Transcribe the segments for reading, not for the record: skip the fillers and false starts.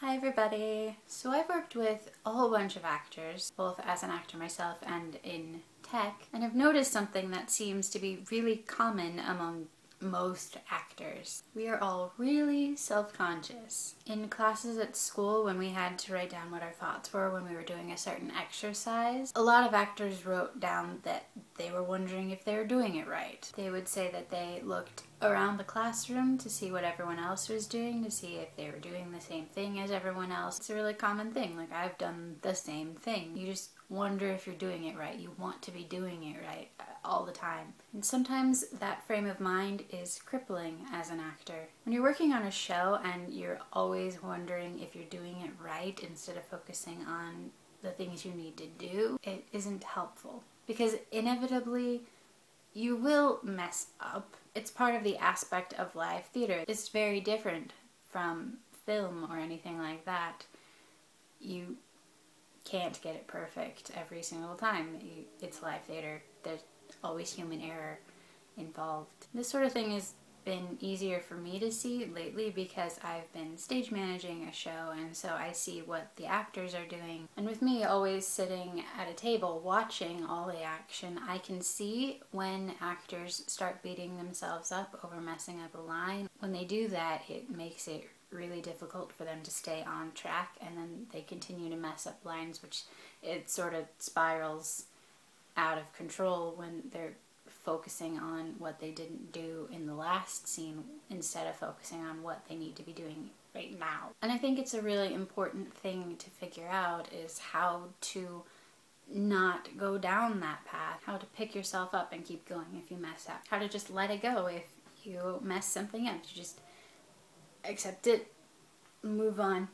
Hi everybody! So I've worked with a whole bunch of actors, both as an actor myself and in tech, and I've noticed something that seems to be really common among most actors. We are all really self-conscious. In classes at school, when we had to write down what our thoughts were when we were doing a certain exercise, a lot of actors wrote down that they were wondering if they were doing it right. They would say that they looked around the classroom to see what everyone else was doing, to see if they were doing the same thing as everyone else. It's a really common thing. Like, I've done the same thing. You just wonder if you're doing it right. You want to be doing it right all the time. And sometimes that frame of mind is crippling as an actor. When you're working on a show and you're always wondering if you're doing it right instead of focusing on the things you need to do, it isn't helpful. Because inevitably, you will mess up. It's part of the aspect of live theater. It's very different from film or anything like that. You can't get it perfect every single time. It's live theater. There's always human error involved. This sort of thing has been easier for me to see lately because I've been stage managing a show, and so I see what the actors are doing. And with me always sitting at a table watching all the action, I can see when actors start beating themselves up over messing up a line. When they do that, it makes it really difficult for them to stay on track, and then they continue to mess up lines, which it sort of spirals out of control when they're focusing on what they didn't do in the last scene instead of focusing on what they need to be doing right now. And I think it's a really important thing to figure out is how to not go down that path, how to pick yourself up and keep going if you mess up, how to just let it go if you mess something up. You just accept it, move on,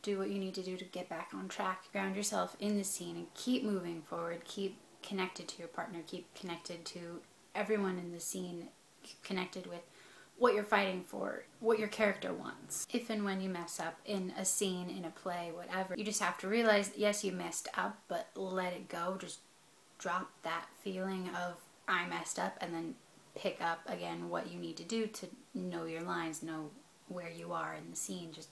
do what you need to do to get back on track, ground yourself in the scene and keep moving forward, keep connected to your partner, keep connected to everyone in the scene, connected with what you're fighting for, what your character wants. If and when you mess up in a scene, in a play, whatever, you just have to realize, yes, you messed up, but let it go. Just drop that feeling of I messed up and then pick up again what you need to do to know your lines, know where you are in the scene. Just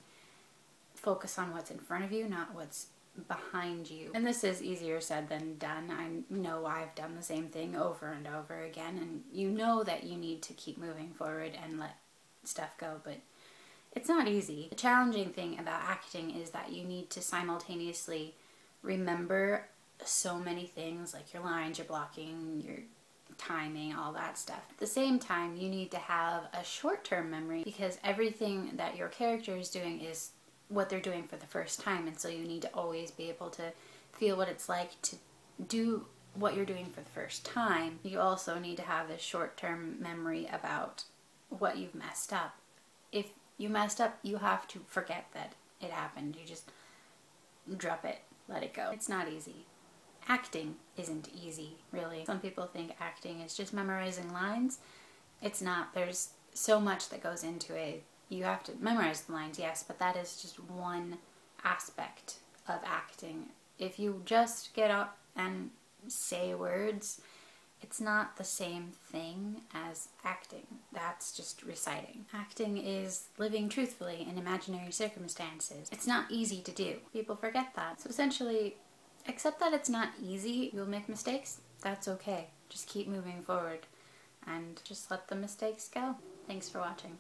focus on what's in front of you, not what's behind you. And this is easier said than done. I know I've done the same thing over and over again, and you know that you need to keep moving forward and let stuff go, but it's not easy. The challenging thing about acting is that you need to simultaneously remember so many things, like your lines, your blocking, your timing, all that stuff. At the same time, you need to have a short-term memory because everything that your character is doing is what they're doing for the first time, and so you need to always be able to feel what it's like to do what you're doing for the first time. You also need to have this short-term memory about what you've messed up. If you messed up, you have to forget that it happened. You just drop it, let it go. It's not easy. Acting isn't easy, really. Some people think acting is just memorizing lines. It's not. There's so much that goes into it. You have to memorize the lines, yes, but that is just one aspect of acting. If you just get up and say words, it's not the same thing as acting. That's just reciting. Acting is living truthfully in imaginary circumstances. It's not easy to do. People forget that. So essentially, accept that it's not easy. You'll make mistakes. That's okay. Just keep moving forward and just let the mistakes go. Thanks for watching.